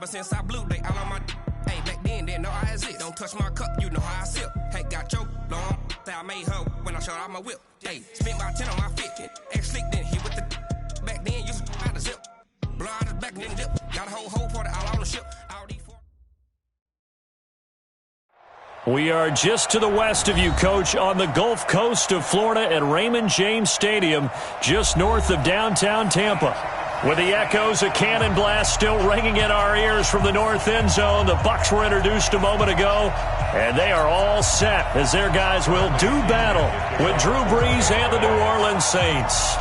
Ever since I blew, they all on my hey, back then, didn't know I exist. Don't touch my cup, you know how I sip. Hey, got your long, that I made her when I showed out my whip. Hey, spent my 10 on my fit. Ex-slick, then hit with the back then, used to out the zip. Blow out his back, then dip. Got a whole party all on the ship. All these four. We are just to the west of you, Coach, on the Gulf Coast of Florida at Raymond James Stadium, just north of downtown Tampa. With the echoes of cannon blast still ringing in our ears from the north end zone, the Bucs were introduced a moment ago, and they are all set as their guys will do battle with Drew Brees and the New Orleans Saints.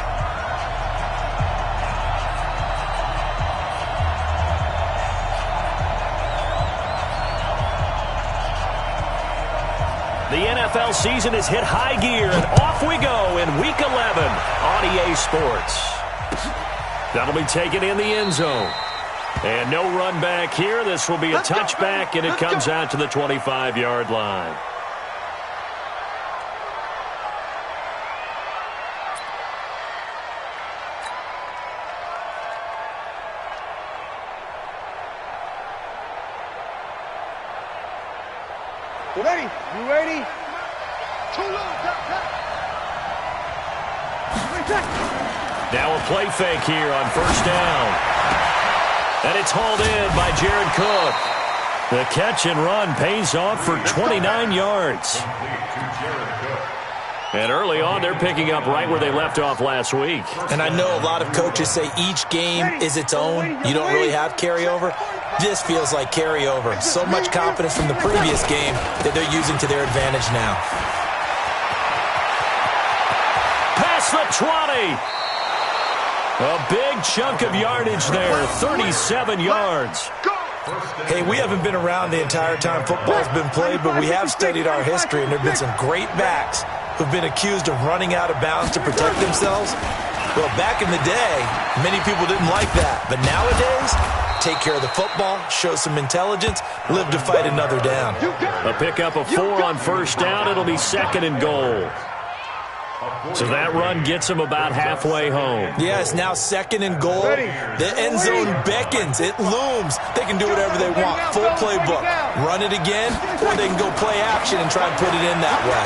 The NFL season has hit high gear, and off we go in Week 11 on EA Sports. That'll be taken in the end zone. And no run back here. This will be a touchback, and it comes out to the 25-yard line. You ready? You ready? Too long. Now a play fake here on first down. And it's hauled in by Jared Cook. The catch and run pays off for 29 yards. And early on, they're picking up right where they left off last week. And I know a lot of coaches say each game is its own. You don't really have carryover. This feels like carryover. So much confidence from the previous game that they're using to their advantage now. Past the 20. A big chunk of yardage there, 37 yards. Hey, we haven't been around the entire time football's been played, but we have studied our history, and there have been some great backs who've been accused of running out of bounds to protect themselves. Well, back in the day, many people didn't like that. But nowadays, take care of the football, show some intelligence, live to fight another down. A pickup of 4 on first down. It'll be second and goal. So that run gets them about halfway home. Yeah, it's now second and goal. The end zone beckons. It looms. They can do whatever they want. Full playbook. Run it again, or they can go play action and try and put it in that way.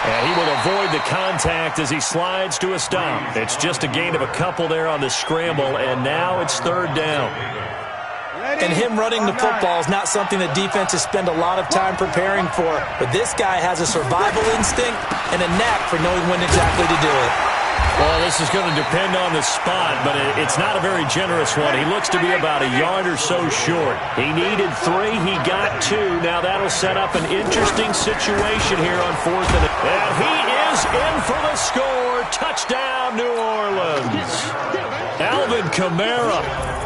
And he will avoid the contact as he slides to a stop. It's just a gain of a couple there on the scramble, and now it's third down. And him running the football is not something that defenses spend a lot of time preparing for. But this guy has a survival instinct and a knack for knowing when exactly to do it. Well, this is going to depend on the spot, but it's not a very generous one. He looks to be about a yard or so short. He needed 3. He got 2. Now that'll set up an interesting situation here on 4th and he is in for the score. Touchdown, New Orleans. Alvin Kamara,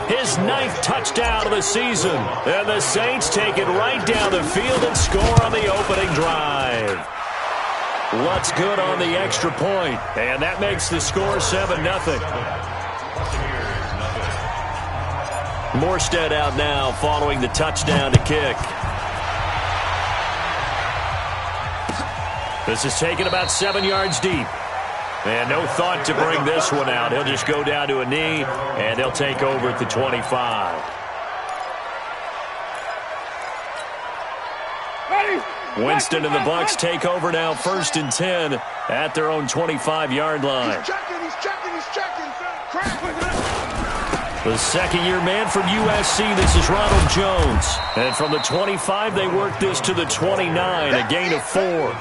his 9th touchdown of the season. And the Saints take it right down the field and score on the opening drive. What's good on the extra point? And that makes the score 7-0. Morstead out now following the touchdown to kick. This is taken about 7 yards deep. And no thought to bring this one out. He'll just go down to a knee, and they'll take over at the 25. Winston and the Bucs take over now, 1st and 10 at their own 25-yard line. He's checking. The second-year man from USC, this is Ronald Jones. And from the 25, they work this to the 29, a gain of 4.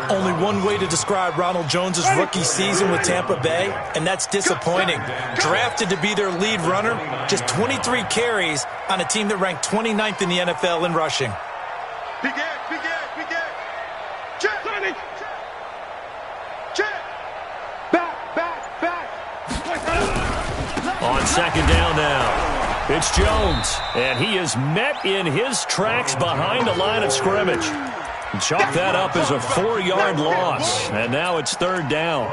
Only one way to describe Ronald Jones' rookie season with Tampa Bay, and that's disappointing. Drafted to be their lead runner, just 23 carries on a team that ranked 29th in the NFL in rushing. Begin. Check. Back. On second down now, it's Jones, and he is met in his tracks behind the line of scrimmage. Chalk that up as a 4-yard loss, and now it's third down.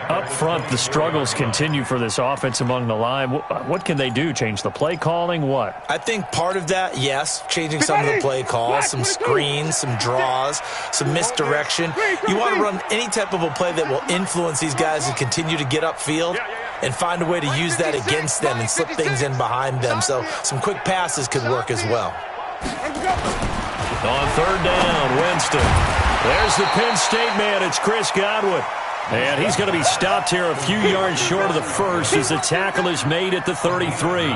Up front, the struggles continue for this offense among the line. What can they do? Change the play calling? What? I think part of that, yes, changing some of the play calls, some screens, some draws, some misdirection. You want to run any type of a play that will influence these guys and continue to get upfield. and find a way to use that against them and slip things in behind them. So some quick passes could work as well. On third down, Winston. There's the Penn State man. It's Chris Godwin. And he's going to be stopped here a few yards short of the first as the tackle is made at the 33.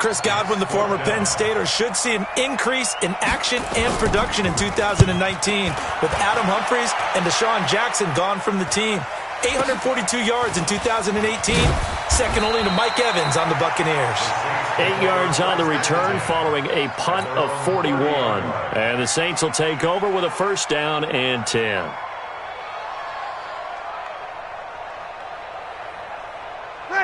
Chris Godwin, the former Penn Stater, should see an increase in action and production in 2019 with Adam Humphries and Deshaun Jackson gone from the team. 842 yards in 2018, second only to Mike Evans on the Buccaneers. 8 yards on the return following a punt of 41. And the Saints will take over with a first down and 10.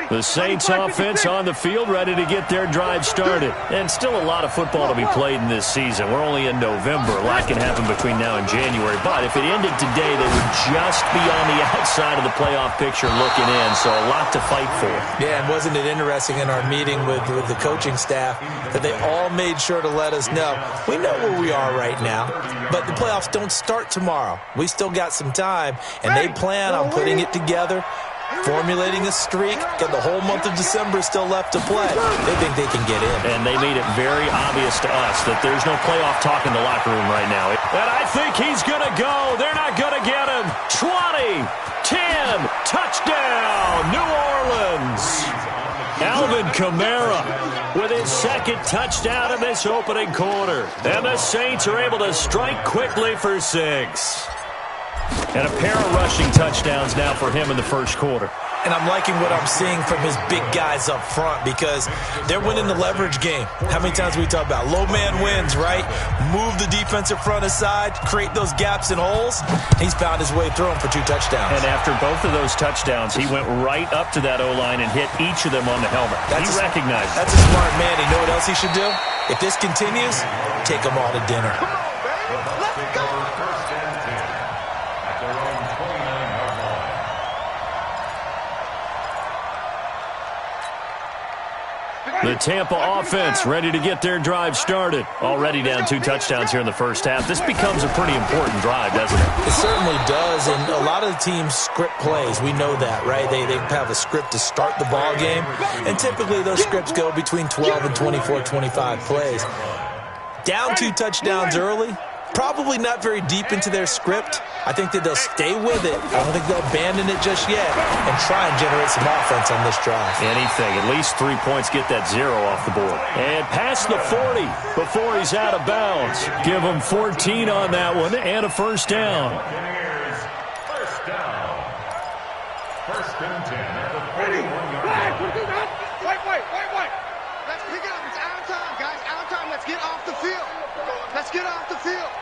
The Saints offense on the field, ready to get their drive started. And still a lot of football to be played in this season. We're only in November. A lot can happen between now and January. But if it ended today, they would just be on the outside of the playoff picture looking in. So a lot to fight for. Yeah, and wasn't it interesting in our meeting with the coaching staff that they all made sure to let us know, we know where we are right now, but the playoffs don't start tomorrow. We still got some time, and they plan on putting it together, formulating a streak, got the whole month of December still left to play. They think they can get in. And they made it very obvious to us that there's no playoff talk in the locker room right now. And I think he's going to go. They're not going to get him. 20, 10, touchdown, New Orleans. Alvin Kamara with his second touchdown in this opening quarter. And the Saints are able to strike quickly for 6. And a pair of rushing touchdowns now for him in the first quarter. And I'm liking what I'm seeing from his big guys up front because they're winning the leverage game. How many times we talk about low man wins, right? Move the defensive front aside, create those gaps and holes. He's found his way through them for 2 touchdowns. And after both of those touchdowns, he went right up to that O-line and hit each of them on the helmet. He recognized it. That's a smart man. You know what else he should do? If this continues, take them all to dinner. The Tampa offense ready to get their drive started. Already down 2 touchdowns here in the first half. This becomes a pretty important drive, doesn't it? It certainly does, and a lot of the teams script plays. We know that, right? They have a script to start the ball game, and typically those scripts go between 12 and 24, 25 plays. Down 2 touchdowns early, probably not very deep into their script. I think that they'll stay with it. I don't think they'll abandon it just yet and try and generate some offense on this drive. Anything. At least 3 points, get that 0 off the board. And past the 40 before he's out of bounds. Give him 14 on that one and a first down. First down. First and 10 at the 41-yard line. Wait. Let's pick it up. It's out of time, guys. Out of time. Let's get off the field. Let's get off the field.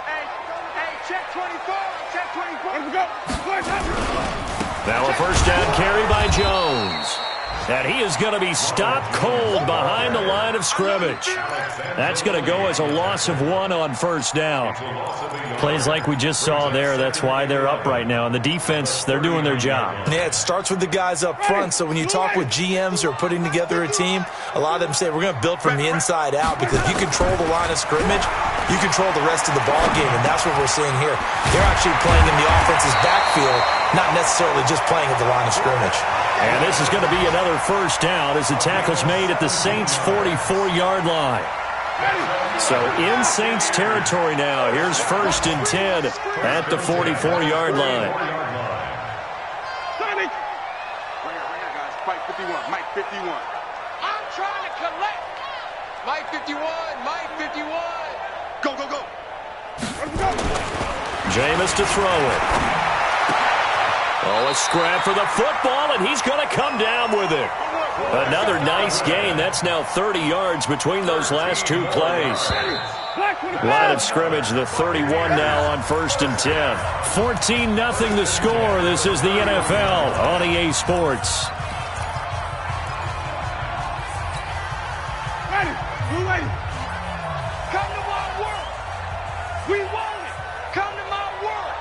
Hey, check 24. Check 24. Let's go. Now a first down carry by Jones. And he is going to be stopped cold behind the line of scrimmage. That's going to go as a loss of 1 on first down. Plays like we just saw there. That's why they're up right now. And the defense, they're doing their job. Yeah, it starts with the guys up front. So when you talk with GMs who are putting together a team, a lot of them say we're going to build from the inside out because if you control the line of scrimmage, you control the rest of the ball game, and that's what we're seeing here. They're actually playing in the offense's backfield, not necessarily just playing at the line of scrimmage. And this is going to be another first down as the tackle's made at the Saints' 44-yard line. So in Saints territory now. Here's first and 10 at the 44-yard line. Mike 51. Mike 51. I'm trying to collect. Mike 51. Mike 51. Go. Jameis to throw it. Oh, a scrap for the football, and he's going to come down with it. Another nice gain. That's now 30 yards between those last 2 plays. Line of scrimmage, the 31 now on first and 10. 14-0 the score. This is the NFL on EA Sports. Ready. Come to my work. We want it. Come to my work.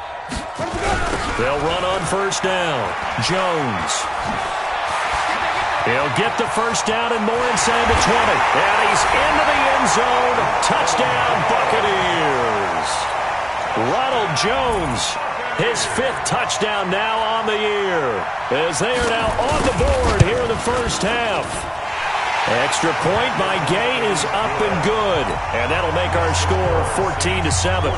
They'll run on first down. Jones. He'll get the first down and more inside the 20. And he's into the end zone. Touchdown, Buccaneers. Ronald Jones His 5th touchdown now on the year, as they are now on the board here in the first half. Extra point by Gay is up and good, and that'll make our score 14-7.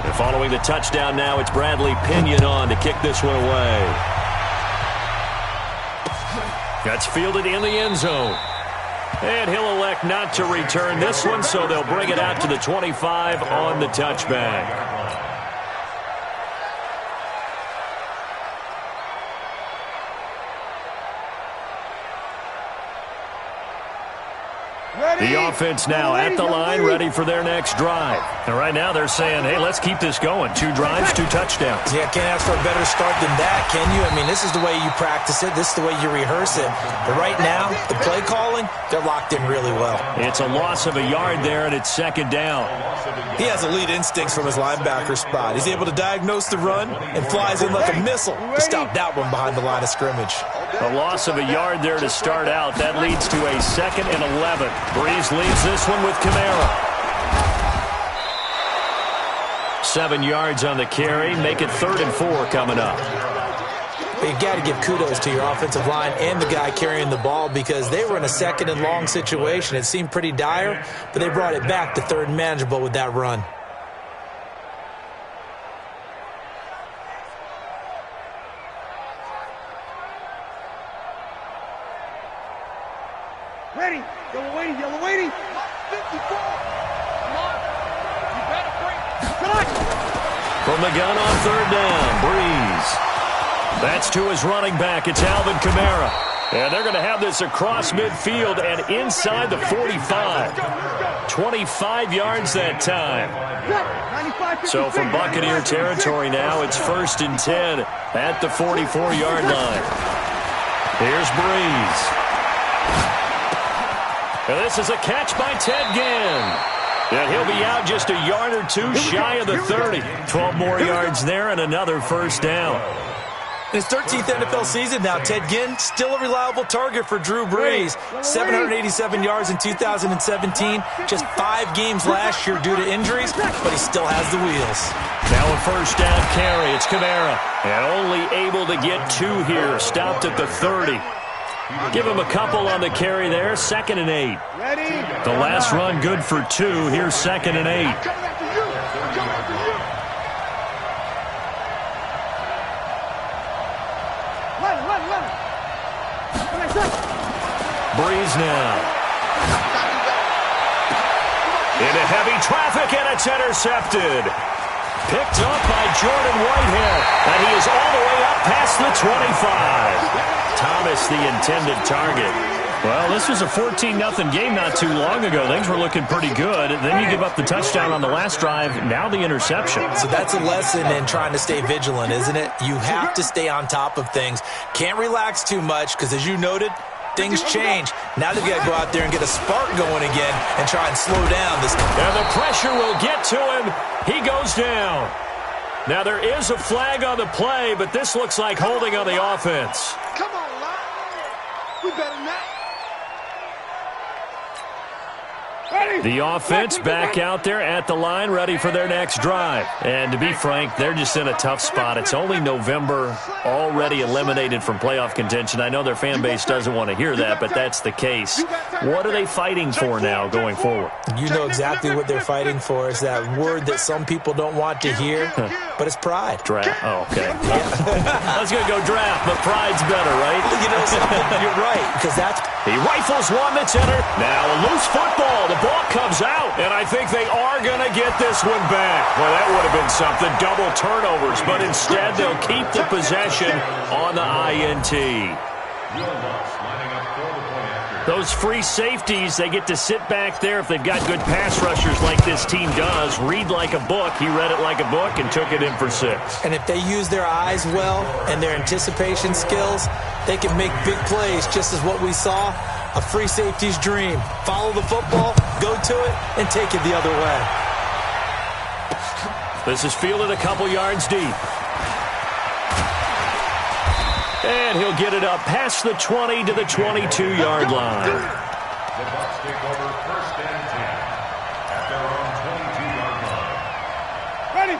And following the touchdown now, it's Bradley Pinion on to kick this one away. That's fielded in the end zone. And he'll elect not to return this one, so they'll bring it out to the 25 on the touchback. The offense now at the line, ready for their next drive. And right now they're saying, hey, let's keep this going. 2 drives, 2 touchdowns. Yeah, can't ask for a better start than that, can you? I mean, this is the way you practice it. This is the way you rehearse it. But right now, the play calling, they're locked in really well. It's a loss of a yard there, and it's 2nd down. He has elite instincts from his linebacker spot. He's able to diagnose the run and flies in like a missile to stop that one behind the line of scrimmage. A loss of a yard there to start out. That leads to a 2nd and 11. Breeze leads this one with Kamara. 7 yards on the carry. Make it 3rd and 4 coming up. But you got to give kudos to your offensive line and the guy carrying the ball, because they were in a 2nd and long situation. It seemed pretty dire, but they brought it back to 3rd and manageable with that run. Ready. Yellow waiting. 54. Come on. You better bring. Come on. From the gun on 3rd down, Breeze. That's to his running back. It's Alvin Kamara. And they're going to have this across midfield and inside the 45. 25 yards that time. So from Buccaneer territory now, it's 1st and 10 at the 44-yard line. Here's Breeze. And this is a catch by Ted Ginn. And he'll be out just a yard or 2 shy of the 30. 12 more yards there and another 1st down. In his 13th NFL season now, Ted Ginn, still a reliable target for Drew Brees. 787 yards in 2017. Just 5 games last year due to injuries, but he still has the wheels. Now a 1st down carry. It's Kamara. And only able to get 2 here. Stopped at the 30. Give him a couple on the carry there. 2nd and 8. The last run good for 2. Here's 2nd and 8. Breeze now. Into heavy traffic, and it's intercepted. Picked up by Jordan Whitehead, and he is all the way up past the 25. Thomas, the intended target. Well, this was a 14-0 game not too long ago. Things were looking pretty good. Then you give up the touchdown on the last drive. Now the interception. So that's a lesson in trying to stay vigilant, isn't it? You have to stay on top of things. Can't relax too much because, as you noted, things change. Now they've got to go out there and get a spark going again and try and slow down this. And the pressure will get to him. He goes down. Now there is a flag on the play, but this looks like holding on the offense. Come on, Lyle. We better not. The offense back out there at the line, ready for their next drive. And to be frank, they're just in a tough spot. It's only November, already eliminated from playoff contention. I know their fan base doesn't want to hear that, but that's the case. What are they fighting for now going forward? You know exactly what they're fighting for. It's that word that some people don't want to hear, but it's pride. Draft. Oh, okay. I was going to go draft, but pride's better, right? You know something? You're right, because that's... He rifles one that's entered. Now a loose football. The ball comes out, and I think they are going to get this one back. Well, that would have been something. Double turnovers, but instead they'll keep the possession on the INT. Those free safeties, they get to sit back there if they've got good pass rushers like this team does. Read like a book. He read it like a book and took it in for 6. And if they use their eyes well and their anticipation skills, they can make big plays, just as what we saw. A free safety's dream. Follow the football, go to it, and take it the other way. This is fielded a couple yards deep. And he'll get it up past the 20 to the 22-yard line. The Bucs take over 1st and 10 at their own 22-yard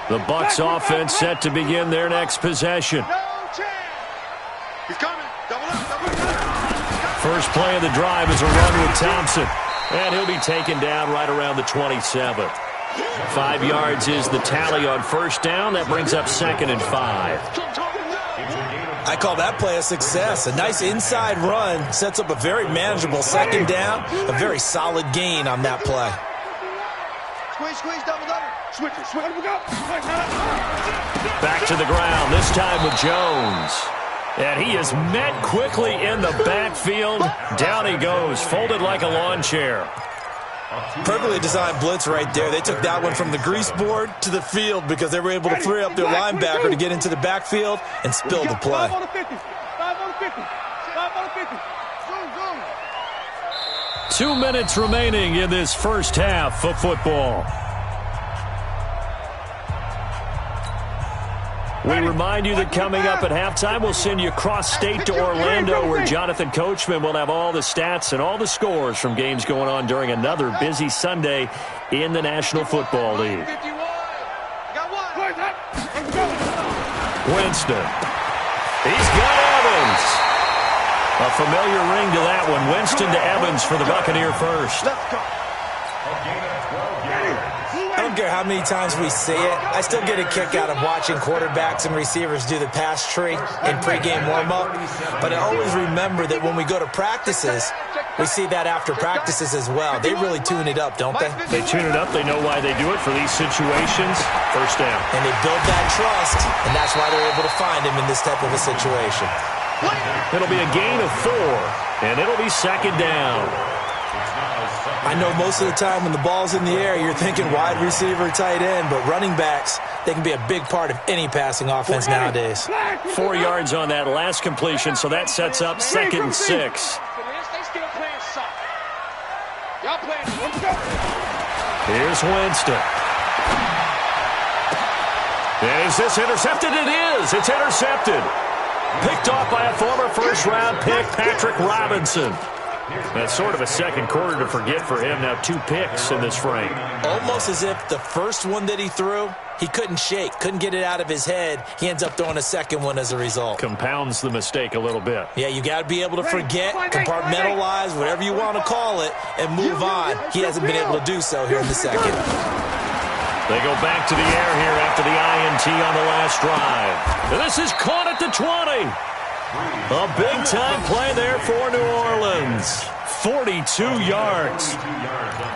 The Bucs offense set to begin their next possession. No chance. He's coming. Double up. First play of the drive is a run with Thompson. And he'll be taken down right around the 27. 5 yards is the tally on first down. That brings up 2nd and 5. I call that play a success. A nice inside run sets up a very manageable 2nd down. A very solid gain on that play. Squeeze, double. Switch. Back to the ground, this time with Jones. And he is met quickly in the backfield. Down he goes, folded like a lawn chair. Perfectly designed blitz right there. They took that one from the grease board to the field because they were able to free up their linebacker to get into the backfield and spill the play. 5 on the 50. 5 on the 50. 5 on the 50. Zoom. 2 minutes remaining in this first half of football. We remind you that coming up at halftime, we'll send you cross-state to Orlando, where Jonathan Coachman will have all the stats and all the scores from games going on during another busy Sunday in the National Football League. Winston. He's got Evans. A familiar ring to that one. Winston to Evans for the Buccaneer first. I don't care how many times we see it. I still get a kick out of watching quarterbacks and receivers do the pass tree in pregame warm-up. But I always remember that when we go to practices, we see that after practices as well. They really tune it up, don't they? They tune it up. They know why they do it for these situations. First down. And they build that trust, and that's why they're able to find him in this type of a situation. It'll be a gain of 4, and it'll be 2nd down. I know most of the time when the ball's in the air, you're thinking wide receiver, tight end, but running backs, they can be a big part of any passing offense nowadays. 4 yards on that last completion, so that sets up 2nd and 6. Here's Winston. And is this intercepted? It is. It's intercepted. Picked off by a former first-round pick, Patrick Robinson. That's sort of a second quarter to forget for him. Now 2 picks in this frame. Almost as if the first one that he threw, he couldn't shake, couldn't get it out of his head. He ends up throwing a second one as a result. Compounds the mistake a little bit. Yeah, you got to be able to forget, compartmentalize, whatever you want to call it, and move on. He hasn't been able to do so here in the second. They go back to the air here after the INT on the last drive. And this is caught at the 20. A big-time play there for New Orleans. 42 yards.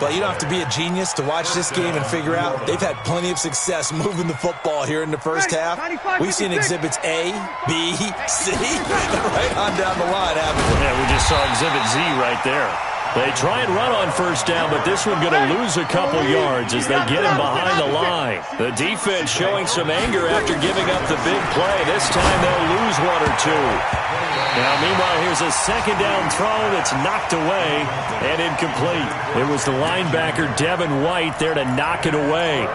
But you don't have to be a genius to watch this game and figure out they've had plenty of success moving the football here in the first half. We've seen exhibits A, B, C, right on down the line, haven't we? Yeah, we just saw exhibit Z right there. They try and run on first down, but this one going to lose a couple yards as they get him behind the line. The defense showing some anger after giving up the big play. This time they'll lose 1 or 2. Now, meanwhile, here's a 2nd down throw that's knocked away and incomplete. It was the linebacker, Devin White, there to knock it away.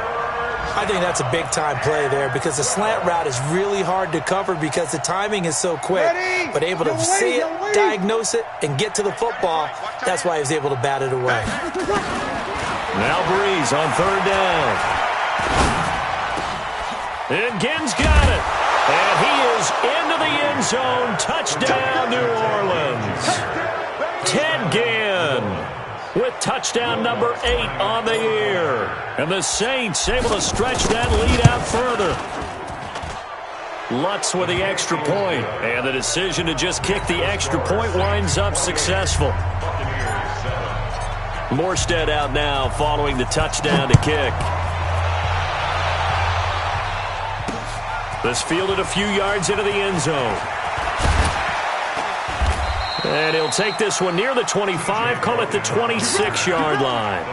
I think that's a big-time play there because the slant route is really hard to cover because the timing is so quick. But able to see it, diagnose it, and get to the football, that's why he was able to bat it away. Now Breeze on 3rd down. And Ginn's got it. And he is into the end zone. Touchdown, New Orleans. Ted Ginn with touchdown number 8 on the year. And the Saints able to stretch that lead out further. Lutz with the extra point. And the decision to just kick the extra point winds up successful. Morstead out now following the touchdown to kick. This fielded a few yards into the end zone. And he'll take this one near the 25, call it the 26-yard line.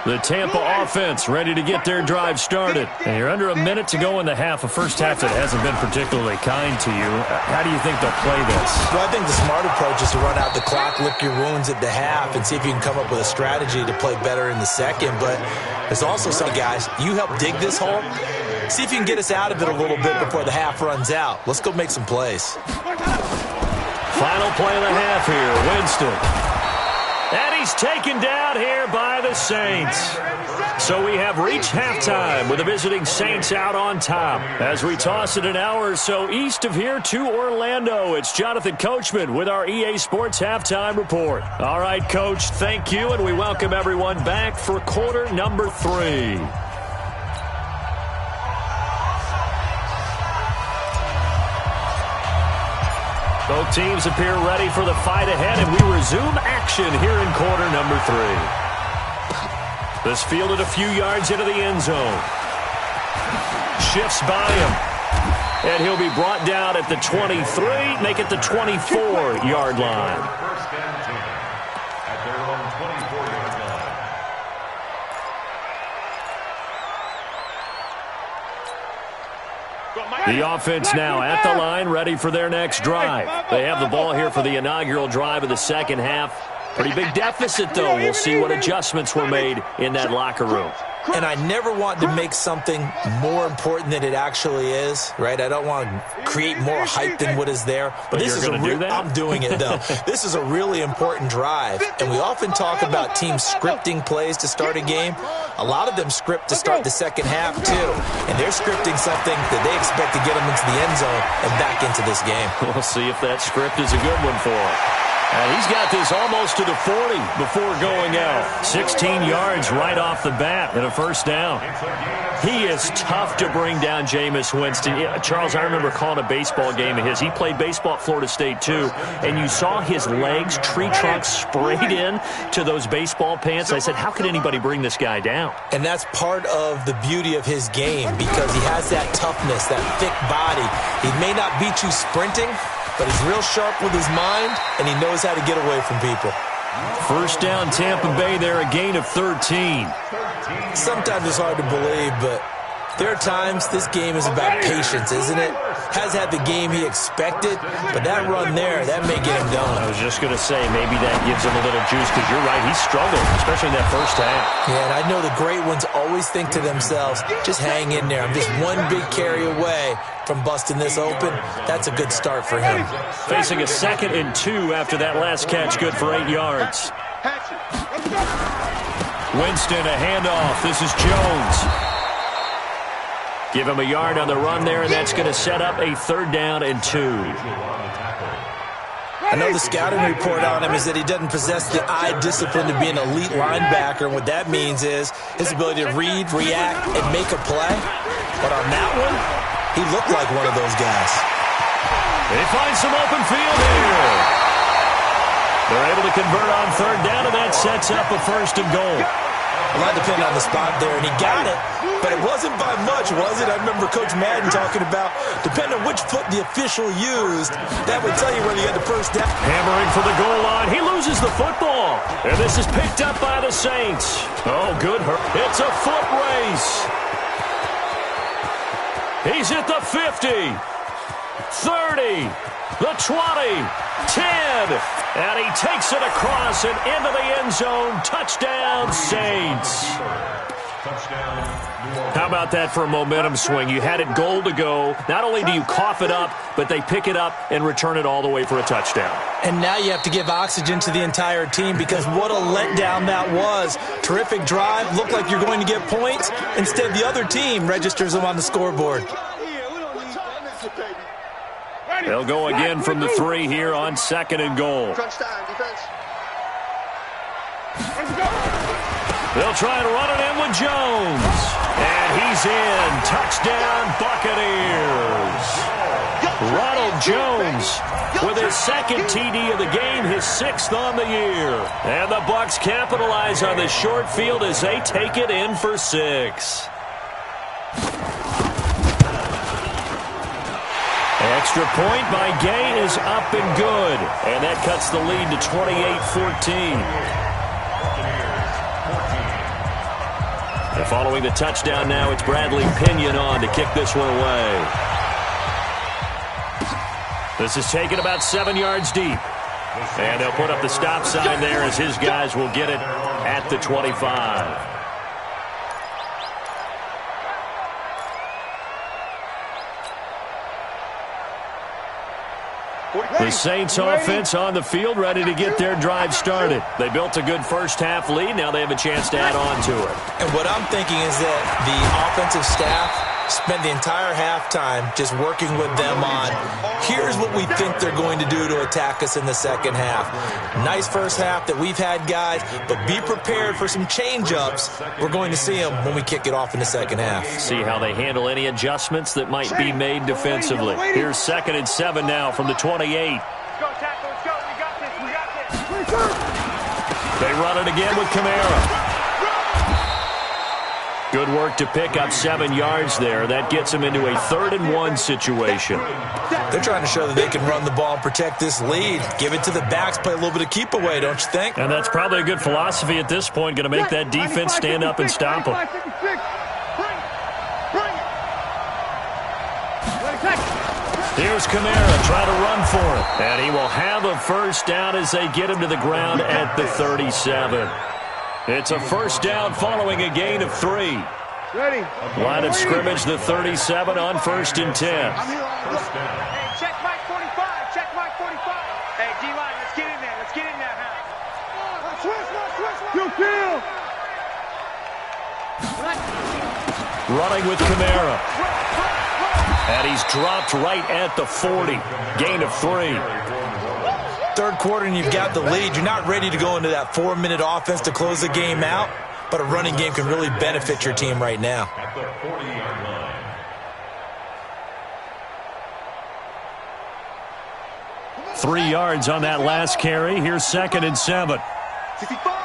The Tampa offense ready to get their drive started. And you're under a minute to go in the half, a first half that hasn't been particularly kind to you. How do you think they'll play this? Well, I think the smart approach is to run out the clock, lick your wounds at the half, and see if you can come up with a strategy to play better in the second. But there's also some guys, you help dig this hole. See if you can get us out of it a little bit before the half runs out. Let's go make some plays. Final play of the half here, Winston. And he he's taken down here by the Saints. So we have reached halftime with the visiting Saints out on top. As we toss it an hour or so east of here to Orlando, it's Jonathan Coachman with our EA Sports Halftime Report. All right, Coach, thank you, and we welcome everyone back for quarter number 3. Both teams appear ready for the fight ahead, and we resume action here in quarter number 3. This fielded a few yards into the end zone. Shifts by him. And he'll be brought down at the 23, make it the 24-yard line. First and 10 at their own 24-yard line. The offense now at the line, ready for their next drive. They have the ball here for the inaugural drive of the second half. Pretty big deficit, though. We'll see what adjustments were made in that locker room. And I never want to make something more important than it actually is, right? I don't want to create more hype than what is there. But this is I'm doing it, though. This is a really important drive. And we often talk about teams scripting plays to start a game. A lot of them script to start the second half, too. And they're scripting something that they expect to get them into the end zone and back into this game. We'll see if that script is a good one for them. And he's got this almost to the 40 before going out. 16 yards right off the bat and a first down. He is tough to bring down, Jameis Winston. Charles, I remember calling a baseball game of his. He played baseball at Florida State, too. And you saw his legs, tree trunks sprayed in to those baseball pants. I said, how could anybody bring this guy down? And that's part of the beauty of his game because he has that toughness, that thick body. He may not beat you sprinting, but he's real sharp with his mind, and he knows how to get away from people. First down, Tampa Bay there, a gain of 13. Sometimes it's hard to believe, but there are times this game is about patience, isn't it? Has had the game he expected, but that run there, that may get him going. I was just going to say, maybe that gives him a little juice, because you're right, he struggled, especially in that first half. Yeah, and I know the great ones always think to themselves, just hang in there. I'm just one big carry away from busting this open. That's a good start for him. Facing a 2nd and 2 after that last catch, good for 8 yards. Winston, a handoff. This is Jones. Give him a yard on the run there, and that's going to set up a 3rd down and 2. I know the scouting report on him is that he doesn't possess the eye discipline to be an elite linebacker. And what that means is his ability to read, react, and make a play. But on that one, he looked like one of those guys. They find some open field here. They're able to convert on 3rd down, and that sets up a 1st and goal. A lot depended on the spot there, and he got it. But it wasn't by much, was it? I remember Coach Madden talking about, depending on which foot the official used, that would tell you whether he had the first down. Hammering for the goal line. He loses the football. And this is picked up by the Saints. Oh, good. It's a foot race. He's at the 50, 30, the 20, 10. And he takes it across and into the end zone. Touchdown, Saints. How about that for a momentum swing? You had it goal to go. Not only do you cough it up, but they pick it up and return it all the way for a touchdown. And now you have to give oxygen to the entire team because what a letdown that was. Terrific drive. Looked like you're going to get points. Instead, the other team registers them on the scoreboard. They'll go again from the 3 here on 2nd and goal. They'll try and run it in with Jones. And he's in. Touchdown, Buccaneers. Ronald Jones with his 2nd TD of the game, his 6th on the year. And the Bucs capitalize on the short field as they take it in for 6. Extra point by Gay is up and good. And that cuts the lead to 28-14. And following the touchdown now, it's Bradley Pinion on to kick this one away. This is taken about 7 yards deep. And they'll put up the stop sign there as his guys will get it at the 25. The Saints offense on the field, ready to get their drive started. They built a good first-half lead. Now they have a chance to add on to it. And what I'm thinking is that the offensive staff spent the entire halftime just working with them on, here's what we think they're going to do to attack us in the second half. Nice first half that we've had, guys, but be prepared for some change-ups. We're going to see them when we kick it off in the second half. See how they handle any adjustments that might be made defensively. Here's 2nd and 7 now from the 28. Let's go, tackle. Let's go. We got this. They run it again with Kamara. Good work to pick up 7 yards there. That gets them into a 3rd and 1 situation. They're trying to show that they can run the ball and protect this lead. Give it to the backs, play a little bit of keep away, don't you think? And that's probably a good philosophy at this point. Going to make that defense stand up and stop them. Here's Kamara trying to run for it. And he will have a first down as they get him to the ground at the 37. It's a first down following a gain of 3. Ready. Line of scrimmage, the 37 on 1st and 10. Hey, check Mike 45. Check Mike 45. Hey, D-line, let's get in there. Let's get in there, man. Switch. You kill. Running with Kamara. And he's dropped right at the 40. Gain of 3. Third quarter and you've got the lead. You're not ready to go into that 4-minute offense to close the game out, but a running game can really benefit your team right now. At the 40-yard line. 3 yards on that last carry. Here's 2nd and 7. 65.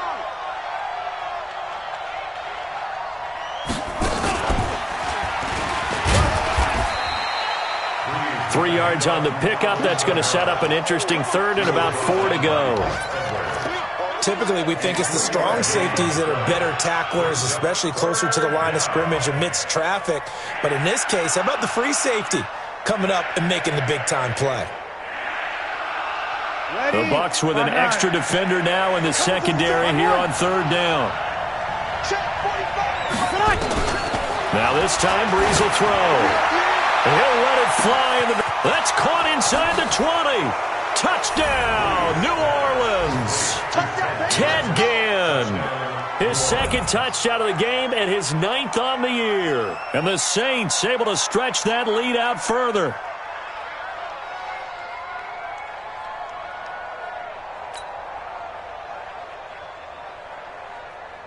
3 yards on the pickup. That's going to set up an interesting 3rd and about 4 to go. Typically, we think it's the strong safeties that are better tacklers, especially closer to the line of scrimmage amidst traffic. But in this case, how about the free safety coming up and making the big-time play? The Bucs with an extra defender now in the secondary here on 3rd down. Now this time, Breeze will throw. He'll let it fly. That's caught inside the 20. Touchdown, New Orleans. Ted Ginn. His 2nd touchdown of the game and his 9th on the year. And the Saints able to stretch that lead out further.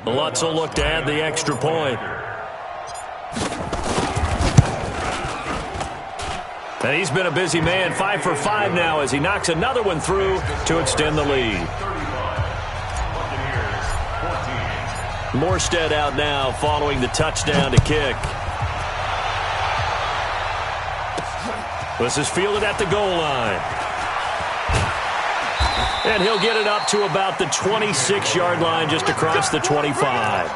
Lutz will look to add the extra point. And he's been a busy man, 5 for 5 now as he knocks another one through to extend the lead. Morstead out now following the touchdown to kick. This is fielded at the goal line. And he'll get it up to about the 26-yard line just across the 25.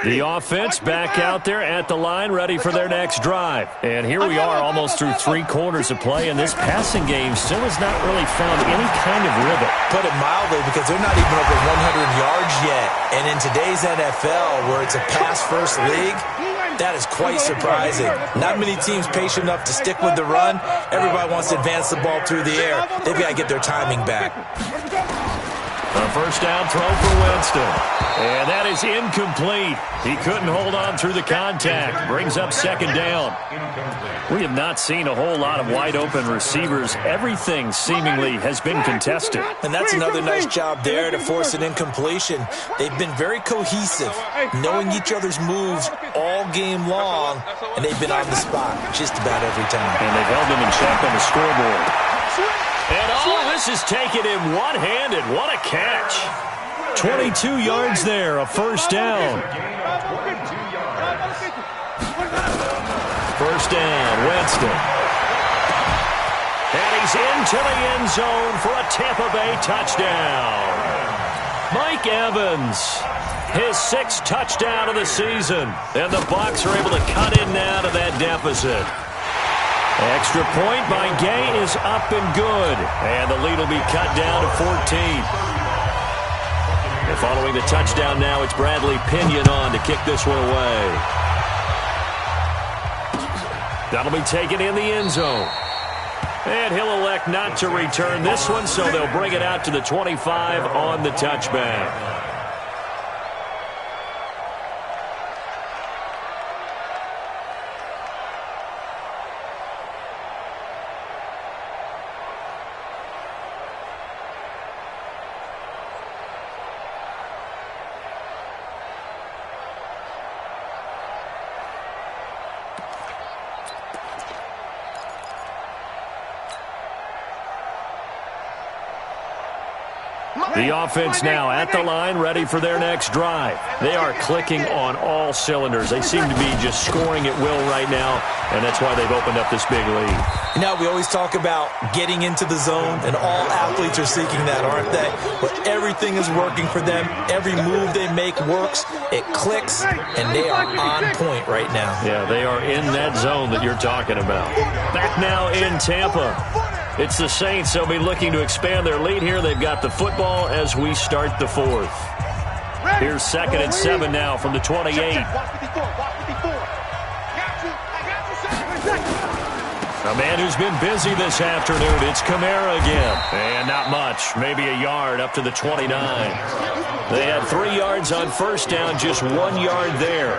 The offense back out there at the line, ready for their next drive. And here we are almost through 3 quarters of play, and this passing game still has not really found any kind of rhythm. Put it mildly, because they're not even over 100 yards yet. And in today's NFL, where it's a pass-first league, that is quite surprising. Not many teams patient enough to stick with the run. Everybody wants to advance the ball through the air. They've got to get their timing back. A first down throw for Winston. And that is incomplete. He couldn't hold on through the contact. Brings up 2nd down. We have not seen a whole lot of wide-open receivers. Everything seemingly has been contested. And that's another nice job there to force an incompletion. They've been very cohesive, knowing each other's moves all game long, and they've been on the spot just about every time. And they've held them in check on the scoreboard. And this is taken in one-handed. What a catch. 22 yards there, a first down. First down, Winston. And he's into the end zone for a Tampa Bay touchdown. Mike Evans His 6th touchdown of the season. And the Bucs are able to cut in now to that deficit. Extra point by Gay is up and good. And the lead will be cut down to 14. And following the touchdown now, it's Bradley Pinion on to kick this one away. That'll be taken in the end zone. And he'll elect not to return this one, so they'll bring it out to the 25 on the touchback. The offense now at the line, ready for their next drive. They are clicking on all cylinders. They seem to be just scoring at will right now, and that's why they've opened up this big lead. You know, we always talk about getting into the zone, and all athletes are seeking that, aren't they? Where everything is working for them. Every move they make works. It clicks, and they are on point right now. Yeah, they are in that zone that you're talking about. Back now in Tampa. It's the Saints. They'll be looking to expand their lead here. They've got the football as we start the 4th. Here's 2nd and 7 now from the 28. A man who's been busy this afternoon. It's Kamara again. And not much. Maybe a yard up to the 29. They had 3 yards on first down, just 1 yard there.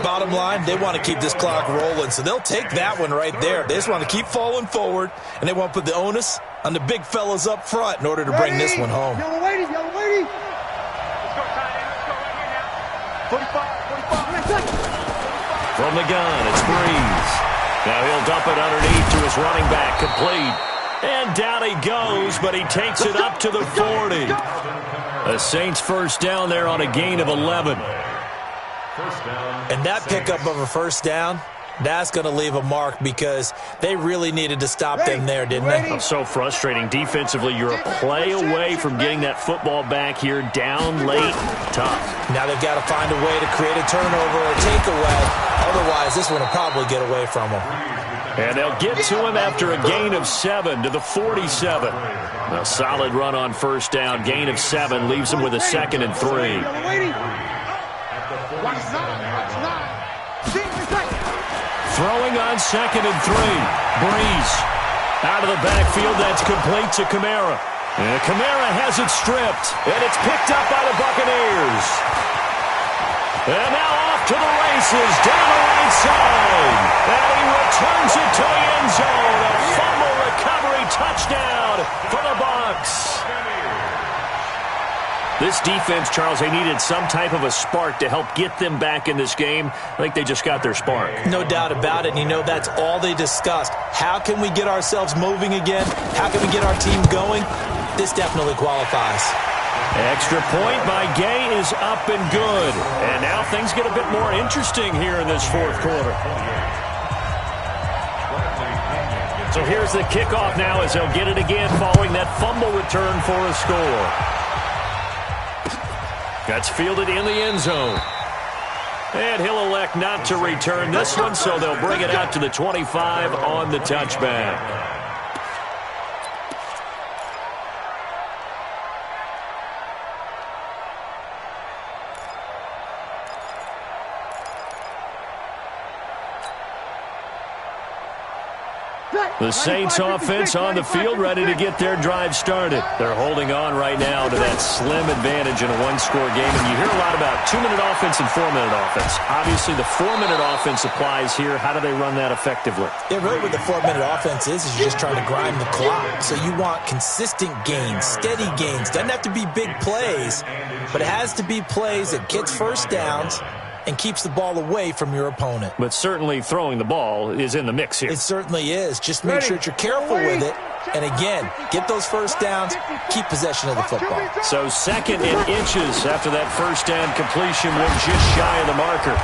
Bottom line, they want to keep this clock rolling, so they'll take that one right there. They just want to keep falling forward, and they want to put the onus on the big fellas up front in order to bring this one home. Yellow lady, yellow lady. Let's go, tight end. Let's go right here now. 45. From the gun, it's Breeze. Now he'll dump it underneath to his running back, complete. And down he goes, but he takes it up to the 40. The Saints first down there on a gain of 11. And that pickup of a first down, that's going to leave a mark because they really needed to stop them there, didn't they? Oh, so frustrating. Defensively, you're a play away from getting that football back here down late. Tough. Now they've got to find a way to create a turnover or takeaway. Otherwise, this one will probably get away from them. And they'll get to him after a gain of 7 to the 47. A solid run on first down. Gain of 7 leaves him with a 2nd and 3. Throwing on 2nd and 3. Breeze. Out of the backfield, that's complete to Kamara. And Kamara has it stripped. And it's picked up by the Buccaneers. And now off to the races, down the right side. And he returns it to the end zone. A fumble recovery touchdown for the Bucs. This defense, Charles, they needed some type of a spark to help get them back in this game. I think they just got their spark. No doubt about it. And you know, that's all they discussed. How can we get ourselves moving again? How can we get our team going? This definitely qualifies. Extra point by Gay is up and good. And now things get a bit more interesting here in this 4th quarter. So here's the kickoff now as they'll get it again following that fumble return for a score. That's fielded in the end zone. And he'll elect not to return this one, so they'll bring it out to the 25 on the touchback. The Saints offense on the field ready to get their drive started. They're holding on right now to that slim advantage in a one-score game. And you hear a lot about 2-minute offense and 4-minute offense. Obviously, the 4-minute offense applies here. How do they run that effectively? Yeah, really what the 4-minute offense is you're just trying to grind the clock. So you want consistent gains, steady gains. Doesn't have to be big plays, but it has to be plays that gets first downs and keeps the ball away from your opponent. But certainly throwing the ball is in the mix here. It certainly is. Just make sure that you're careful with it. And again, get those first downs, keep possession of the football. So 2nd and inches after that first down completion, went just shy of the marker.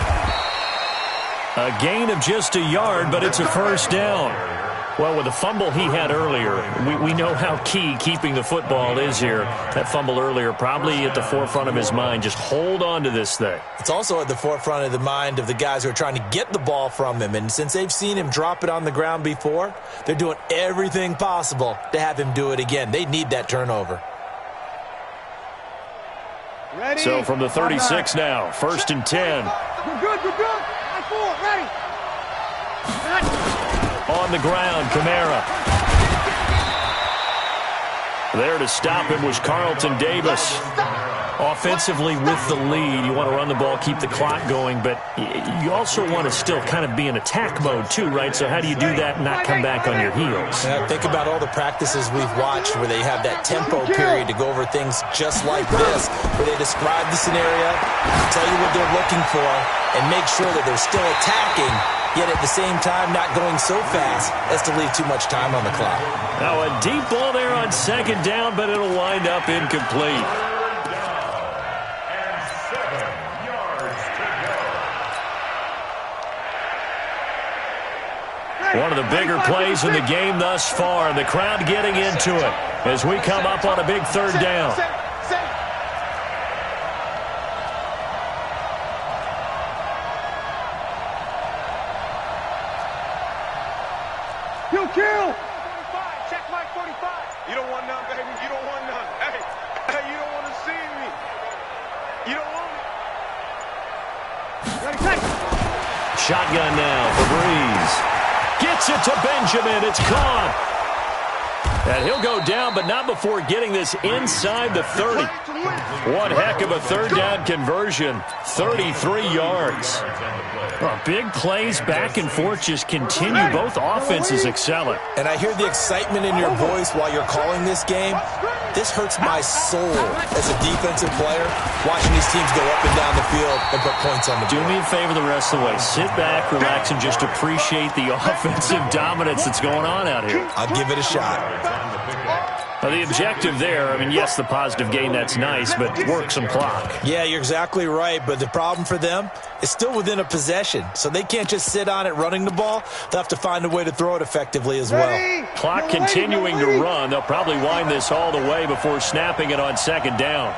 A gain of just a yard, but it's a first down. Well, with the fumble he had earlier, we know how key keeping the football is here. That fumble earlier probably at the forefront of his mind. Just hold on to this thing. It's also at the forefront of the mind of the guys who are trying to get the ball from him. And since they've seen him drop it on the ground before, they're doing everything possible to have him do it again. They need that turnover. Ready? So from the 36 now, 1st and 10. We're good. Line 4, ready. On the ground, Kamara. There to stop him was Carlton Davis. Offensively with the lead, you want to run the ball, keep the clock going, but you also want to still kind of be in attack mode too, right? So how do you do that and not come back on your heels? Yeah, think about all the practices we've watched where they have that tempo period to go over things just like this, where they describe the scenario, tell you what they're looking for, and make sure that they're still attacking, yet at the same time not going so fast as to leave too much time on the clock. Now a deep ball there on 2nd down, but it'll wind up incomplete. One of the bigger plays in the game thus far, and the crowd getting into it as we come up on a big 3rd down. Kill! 45, check Mike 45. You don't want none, baby. You don't want none. Hey, you don't want to see me. You don't want it. Ready, take. Shotgun now for Breeze. Gets it to Benjamin. It's caught. And he'll go down, but not before getting this inside the 30. One heck of a 3rd down conversion. 33 yards. Well, big plays back and forth just continue. Both offenses excelling. And I hear the excitement in your voice while you're calling this game. This hurts my soul as a defensive player, watching these teams go up and down the field and put points on the board. Do me a favor the rest of the way. Sit back, relax, and just appreciate the offensive dominance that's going on out here. I'll give it a shot. Well, the objective there, I mean, yes, the positive gain, that's nice, but work some clock. Yeah, you're exactly right, but the problem for them is still within a possession, so they can't just sit on it running the ball. They'll have to find a way to throw it effectively as well. Clock continuing to run. They'll probably wind this all the way before snapping it on 2nd down.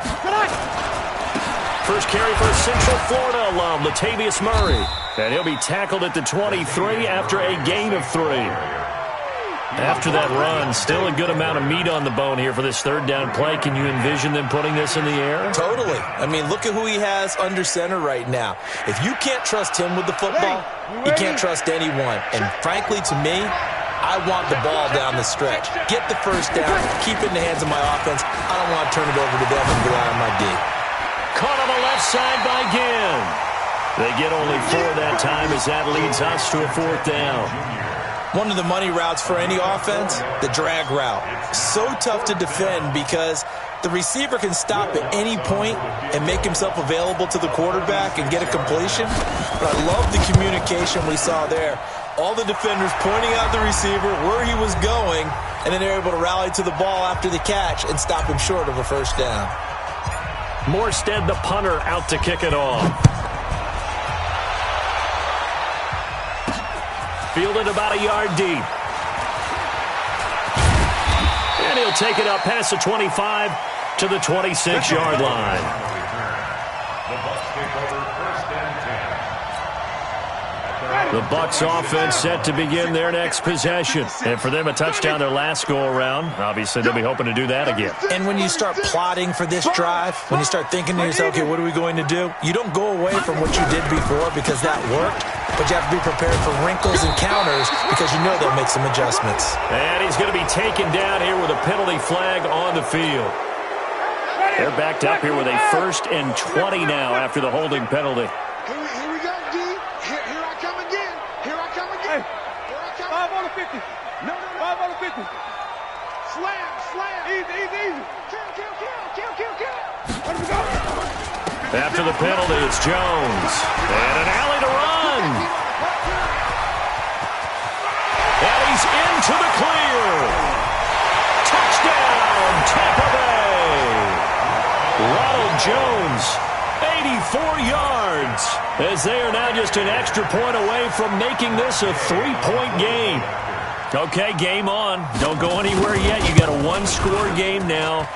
First carry for Central Florida alum, Latavius Murray. And he'll be tackled at the 23 after a gain of 3. After that run, still a good amount of meat on the bone here for this 3rd down play. Can you envision them putting this in the air? Totally. I mean, look at who he has under center right now. If you can't trust him with the football, you can't trust anyone. And frankly, to me, I want the ball down the stretch. Get the 1st down, keep it in the hands of my offense. I don't want to turn it over to them and rely on my D. Caught on the left side by Ginn. They get only 4 that time as that leads us to a 4th down. One of the money routes for any offense, the drag route. So tough to defend because the receiver can stop at any point and make himself available to the quarterback and get a completion. But I love the communication we saw there. All the defenders pointing out the receiver, where he was going, and then they're able to rally to the ball after the catch and stop him short of a 1st down. Morstead, the punter, out to kick it off. Fielded about a yard deep. And he'll take it up past the 25 to the 26-yard line. The Bucs take over 1st and 10. The Bucs offense set to begin their next possession. And for them, a touchdown their last go-around. Obviously, they'll be hoping to do that again. And when you start plotting for this drive, when you start thinking to yourself, okay, what are we going to do? You don't go away from what you did before because that worked. But you have to be prepared for wrinkles and counters because you know they'll make some adjustments. And he's going to be taken down here with a penalty flag on the field. They're backed up here with a 1st and 20 now after the holding penalty. Here we go, D. Here I come again. Here I come again. Here I come. 5 on the 50. No. 5 on the 50. Slam. Easy. Kill. Where do we go? After the penalty, it's Jones. And an alley to run. And he's into the clear. Touchdown, Tampa Bay. Ronald Jones, 84 yards. As they are now just an extra point away from making this a 3-point game. Okay, game on. Don't go anywhere yet. You got a one-score game now.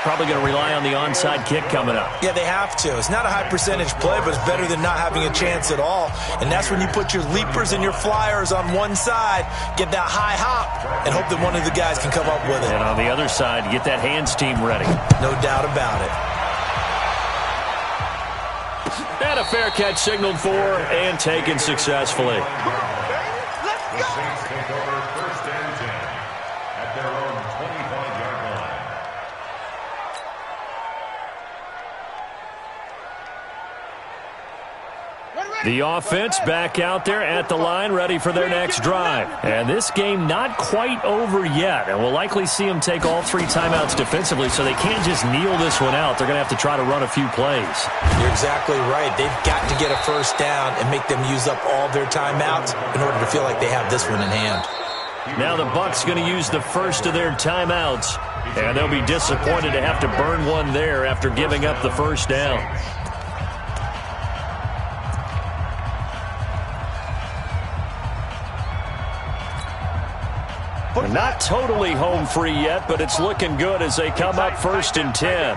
Probably going to rely on the onside kick coming up. Yeah, they have to. It's not a high percentage play, but it's better than not having a chance at all. And that's when you put your leapers and your flyers on one side, get that high hop, and hope that one of the guys can come up with it. And on the other side, get that hands team ready. No doubt about it. And a fair catch signaled for and taken successfully. The Saints take over 1st and 10 at their own 25-yard line. The offense back out there at the line, ready for their next drive. And this game not quite over yet. And we'll likely see them take all 3 timeouts defensively, so they can't just kneel this one out. They're going to have to try to run a few plays. You're exactly right. They've got to get a first down and make them use up all their timeouts in order to feel like they have this one in hand. Now the Bucs going to use the first of their timeouts. And they'll be disappointed to have to burn one there after giving up the first down. Not totally home free yet, but it's looking good as they come up 1st and 10.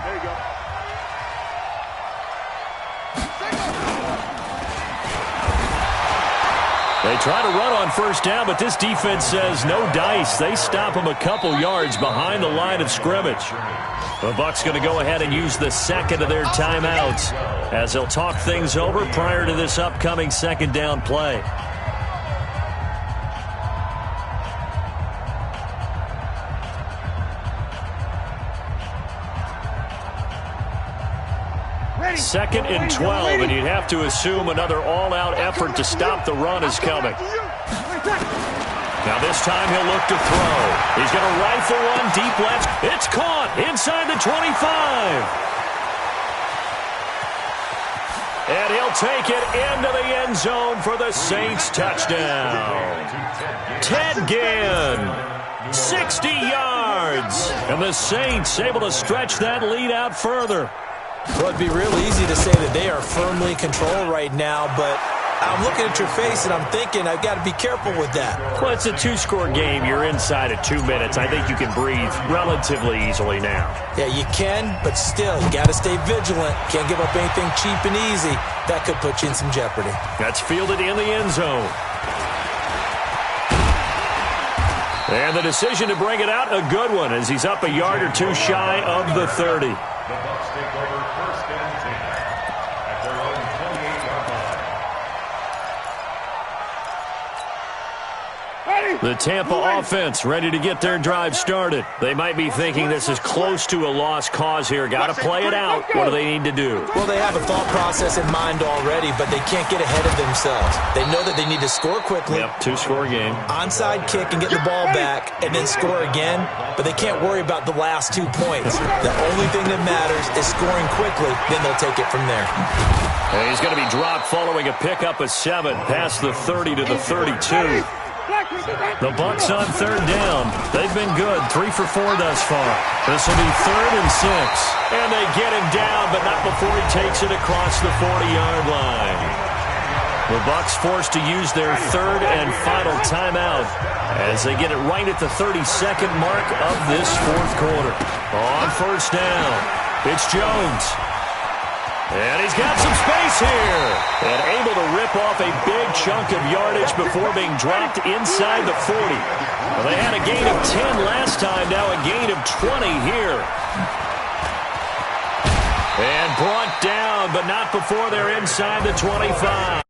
They try to run on first down, but this defense says no dice. They stop them a couple yards behind the line of scrimmage. The Bucs going to go ahead and use the second of their timeouts as they'll talk things over prior to this upcoming second down play. Second and 12, and you'd have to assume another all-out effort to stop the run is coming. Now this time he'll look to throw. He's going to rifle one deep left. It's caught inside the 25. And he'll take it into the end zone for the Saints touchdown. Ted Ginn, 60 yards. And the Saints able to stretch that lead out further. Well, it'd be real easy to say that they are firmly in control right now, but I'm looking at your face and I'm thinking I've got to be careful with that. Well, it's a 2-score game. You're inside of 2 minutes. I think you can breathe relatively easily now. Yeah, you can, but still, you got to stay vigilant. Can't give up anything cheap and easy. That could put you in some jeopardy. That's fielded in the end zone. And the decision to bring it out, a good one, as he's up a yard or 2 shy of the 30. The Bucs take over 1st and 10 at their own 28-yard line. The Tampa offense ready to get their drive started. They might be thinking this is close to a lost cause here. Got to play it out. What do they need to do? Well, they have a thought process in mind already, but they can't get ahead of themselves. They know that they need to score quickly. Yep, 2-score game. Onside kick and get the ball back and then score again, but they can't worry about the last 2 points. The only thing that matters is scoring quickly, then they'll take it from there. And he's going to be dropped following a pickup of 7 past the 30 to the 32. The Bucs on 3rd down. They've been good, 3 for 4 thus far. This will be 3rd and 6. And they get him down, but not before he takes it across the 40-yard line. The Bucs forced to use their 3rd and final timeout as they get it right at the 32nd mark of this 4th quarter. On 1st down, it's Jones. And he's got some space here. And able to rip off a big chunk of yardage before being dropped inside the 40. Well, they had a gain of 10 last time, now a gain of 20 here. And brought down, but not before they're inside the 25.